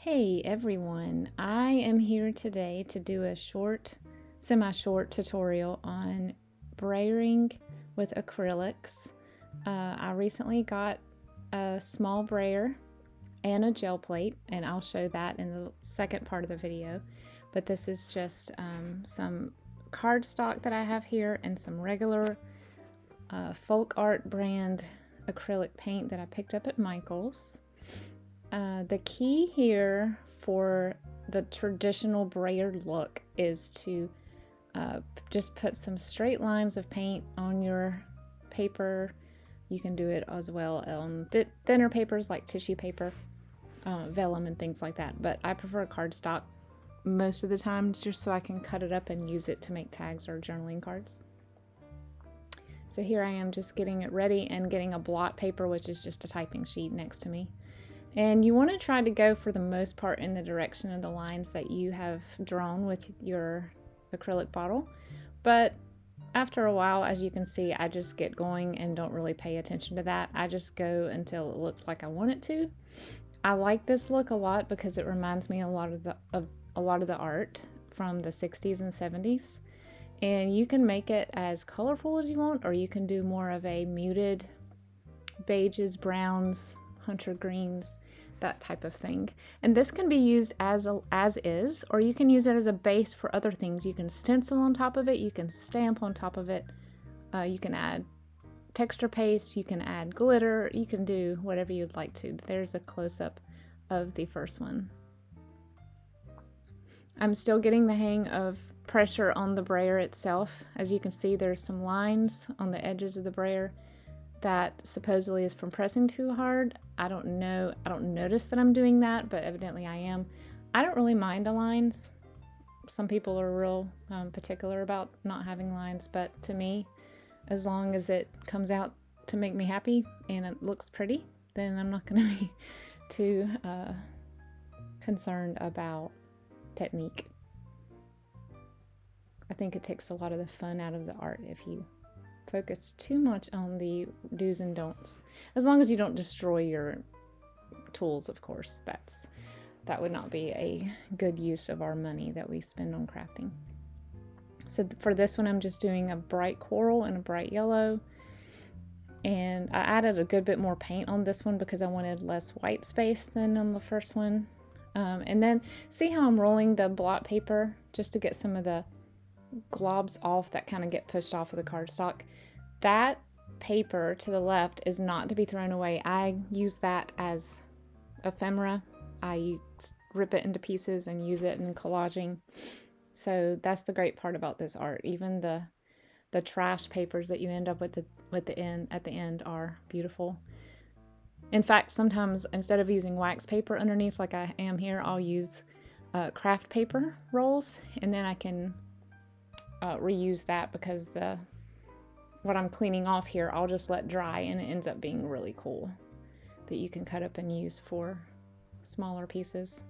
Hey everyone, I am here today to do a semi-short tutorial on brayering with acrylics. I recently got a small brayer and a gel plate, and I'll show that in the second part of the video. But this is just some cardstock that I have here and some regular folk art brand acrylic paint that I picked up at Michael's. The key here for the traditional brayer look is to just put some straight lines of paint on your paper. You can do it as well on thinner papers like tissue paper, vellum and things like that, but I prefer cardstock most of the time just so I can cut it up and use it to make tags or journaling cards. So here I am just getting it ready and getting a blot paper, which is just a typing sheet, next to me. And you want to try to go for the most part in the direction of the lines that you have drawn with your acrylic bottle. But after a while, as you can see, I just get going and don't really pay attention to that. I just go until it looks like I want it to. I like this look a lot because it reminds me a lot of the art from the 60s and 70s. And you can make it as colorful as you want, or you can do more of a muted beiges, browns, hunter greens, that type of thing. And this can be used as is, or you can use it as a base for other things. You can stencil on top of it, you can stamp on top of it, you can add texture paste, you can add glitter, you can do whatever you'd like to. There's a close-up of the first one. I'm still getting the hang of pressure on the brayer itself. As you can see, there's some lines on the edges of the brayer that supposedly is from pressing too hard. I don't know. I don't notice that I'm doing that, but evidently I am. I don't really mind the lines. Some people are real particular about not having lines, but to me, as long as it comes out to make me happy and it looks pretty, then I'm not going to be too concerned about technique. I think it takes a lot of the fun out of the art if you focus too much on the do's and don'ts. As long as you don't destroy your tools, of course. That would not be a good use of our money that we spend on crafting. So for this one, I'm just doing a bright coral and a bright yellow. And I added a good bit more paint on this one because I wanted less white space than on the first one. And then see how I'm rolling the blot paper just to get some of the globs off that kind of get pushed off of the cardstock. That paper to the left is not to be thrown away. I use that as ephemera. I rip it into pieces and use it in collaging. So that's the great part about this art. Even the trash papers that you end up with at the end are beautiful. In fact, sometimes instead of using wax paper underneath like I am here, I'll use craft paper rolls, and then I can reuse that because what I'm cleaning off here I'll just let dry, and it ends up being really cool that you can cut up and use for smaller pieces.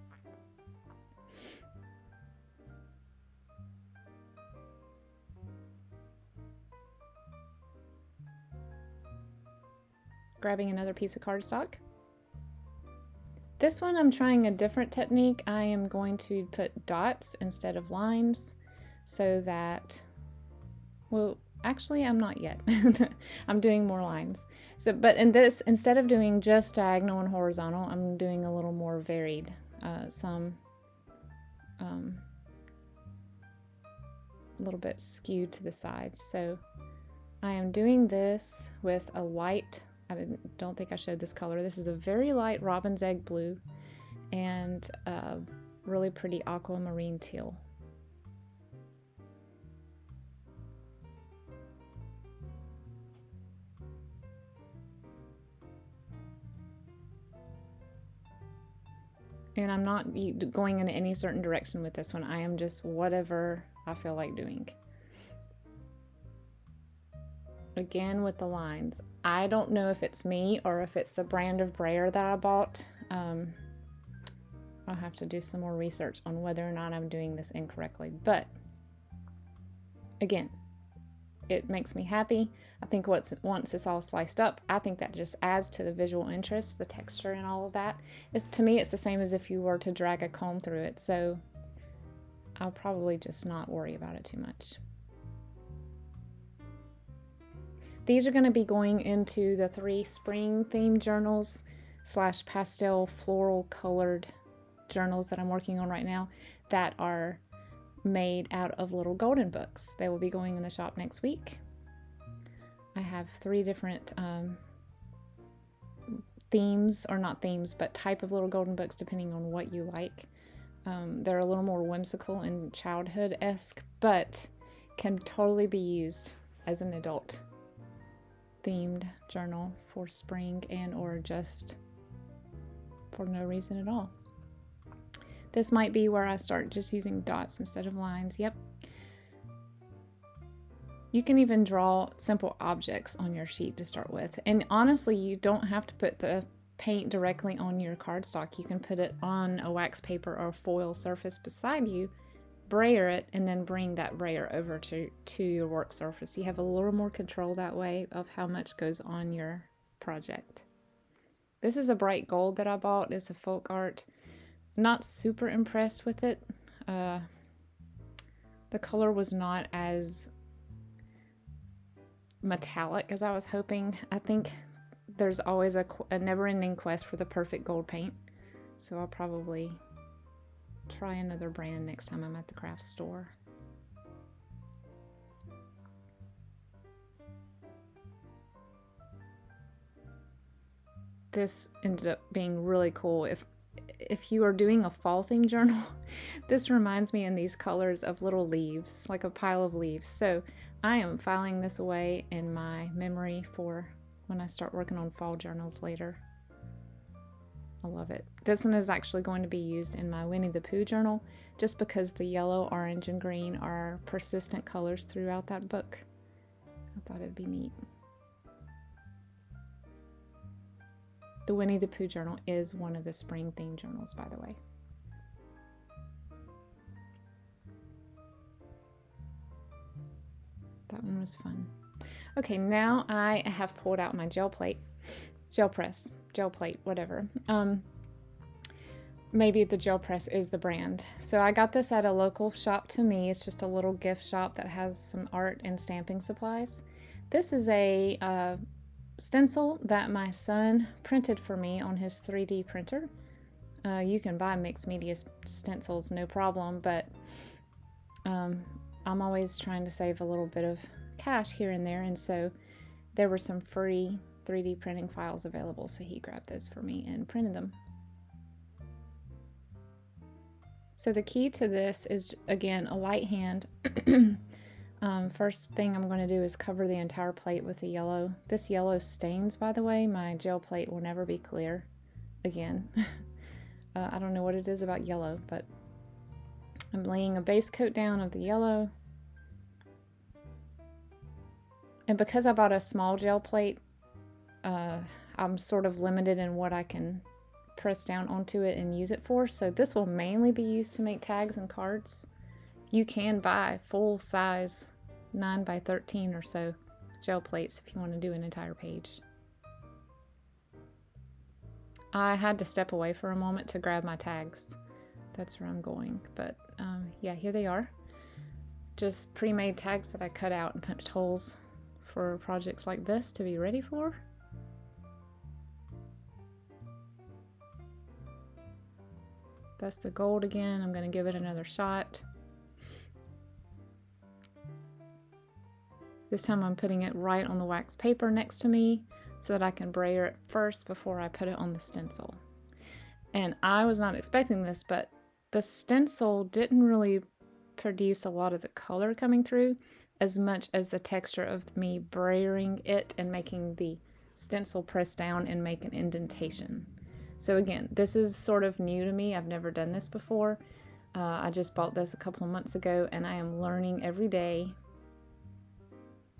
Grabbing another piece of cardstock. This one I'm trying a different technique. I am going to put dots instead of lines so that, well, actually I'm not yet. I'm doing more lines. So, but in this, instead of doing just diagonal and horizontal, I'm doing a little more varied. Some a little bit skewed to the side. So I am doing this with a light, don't think I showed this color. This is a very light robin's egg blue and a really pretty aquamarine teal. And I'm not going in any certain direction with this one. I am just whatever I feel like doing. Again with the lines. I don't know if it's me or if it's the brand of brayer that I bought. I'll have to do some more research on whether or not I'm doing this incorrectly. But again, it makes me happy. I think once it's all sliced up, I think that just adds to the visual interest, the texture and all of that. To me, it's the same as if you were to drag a comb through it, so I'll probably just not worry about it too much. These are going to be going into the 3 spring themed journals / pastel floral colored journals that I'm working on right now that are made out of little golden books. They will be going in the shop next week. I have 3 different themes, or not themes, but type of little golden books depending on what you like. They're a little more whimsical and childhood-esque, but can totally be used as an adult themed journal for spring and or just for no reason at all. This might be where I start just using dots instead of lines. Yep. You can even draw simple objects on your sheet to start with. And honestly, you don't have to put the paint directly on your cardstock. You can put it on a wax paper or foil surface beside you, brayer it, and then bring that brayer over to your work surface. You have a little more control that way of how much goes on your project. This is a bright gold that I bought. It's a folk art. Not super impressed with it. The color was not as metallic as I was hoping. I think there's always a never-ending quest for the perfect gold paint, so I'll probably try another brand next time I'm at the craft store. This ended up being really cool. If you are doing a fall theme journal, this reminds me in these colors of little leaves, like a pile of leaves. So I am filing this away in my memory for when I start working on fall journals later. I love it. This one is actually going to be used in my Winnie the Pooh journal, just because the yellow, orange, and green are persistent colors throughout that book. I thought it'd be neat. The Winnie the Pooh journal is one of the spring themed journals, by the way. That one was fun. Okay, now I have pulled out my gel plate, gel press, gel plate, whatever. Maybe the gel press is the brand. So I got this at a local shop to me. It's just a little gift shop that has some art and stamping supplies. This is a stencil that my son printed for me on his 3D printer. You can buy mixed media stencils, no problem, but I'm always trying to save a little bit of cash here and there, and so there were some free 3D printing files available, so he grabbed those for me and printed them. So the key to this is, again, a light hand. First thing I'm going to do is cover the entire plate with the yellow. This yellow stains, by the way. My gel plate will never be clear again. I don't know what it is about yellow, but I'm laying a base coat down of the yellow. And because I bought a small gel plate, I'm sort of limited in what I can press down onto it and use it for. So this will mainly be used to make tags and cards. You can buy full size 9 by 13 or so gel plates if you want to do an entire page. I had to step away for a moment to grab my tags. That's where I'm going. But yeah, here they are. Just pre-made tags that I cut out and punched holes for projects like this to be ready for. That's the gold again. I'm going to give it another shot. This time I'm putting it right on the wax paper next to me so that I can brayer it first before I put it on the stencil. And I was not expecting this, but the stencil didn't really produce a lot of the color coming through as much as the texture of me brayering it and making the stencil press down and make an indentation. So again, this is sort of new to me. I've never done this before. I just bought this a couple of months ago, and I am learning every day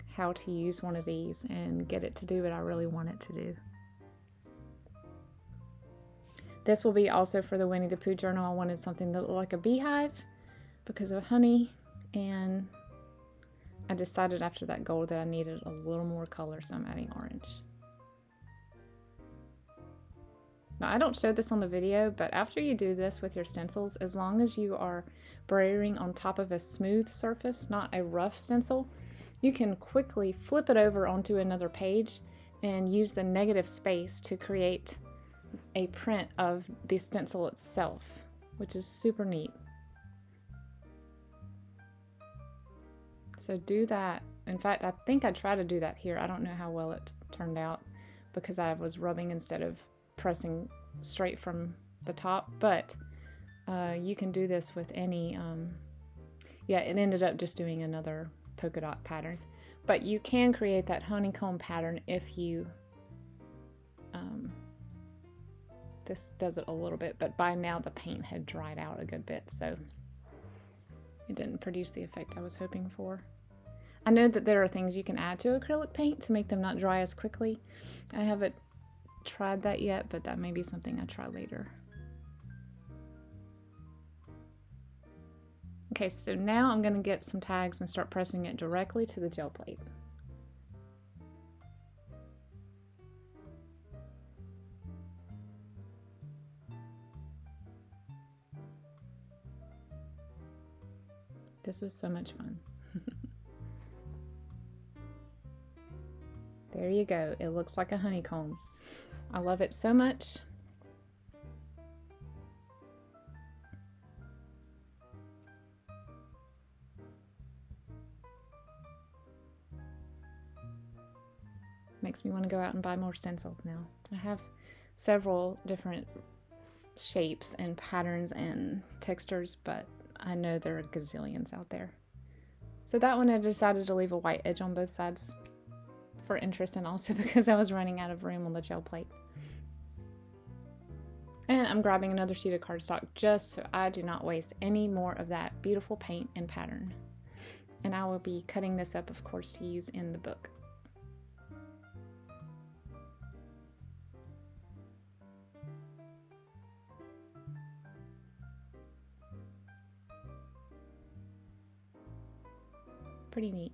how to use one of these and get it to do what I really want it to do. This will be also for the Winnie the Pooh journal. I wanted something that looked like a beehive because of honey, and I decided after that gold that I needed a little more color, so I'm adding orange. Now, I don't show this on the video, but after you do this with your stencils, as long as you are brayering on top of a smooth surface, not a rough stencil, you can quickly flip it over onto another page and use the negative space to create a print of the stencil itself, which is super neat. So do that. In fact, I think I tried to do that here. I don't know how well it turned out because I was rubbing instead of pressing straight from the top, but you can do this with any, yeah, it ended up just doing another polka dot pattern, but you can create that honeycomb pattern if you, this does it a little bit, but by now the paint had dried out a good bit, so it didn't produce the effect I was hoping for. I know that there are things you can add to acrylic paint to make them not dry as quickly. I haven't tried that yet, but that may be something I try later. Okay, so now I'm going to get some tags and start pressing it directly to the gel plate. This was so much fun. There you go. It looks like a honeycomb. I love it so much. Makes me want to go out and buy more stencils now. I have several different shapes and patterns and textures, but I know there are gazillions out there. So that one I decided to leave a white edge on both sides for interest, and also because I was running out of room on the gel plate. And I'm grabbing another sheet of cardstock just so I do not waste any more of that beautiful paint and pattern. And I will be cutting this up, of course, to use in the book. Pretty neat.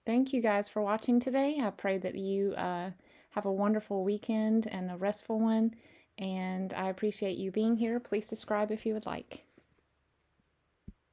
Thank you guys for watching today. I pray that you have a wonderful weekend and a restful one, and I appreciate you being here. Please subscribe if you would like.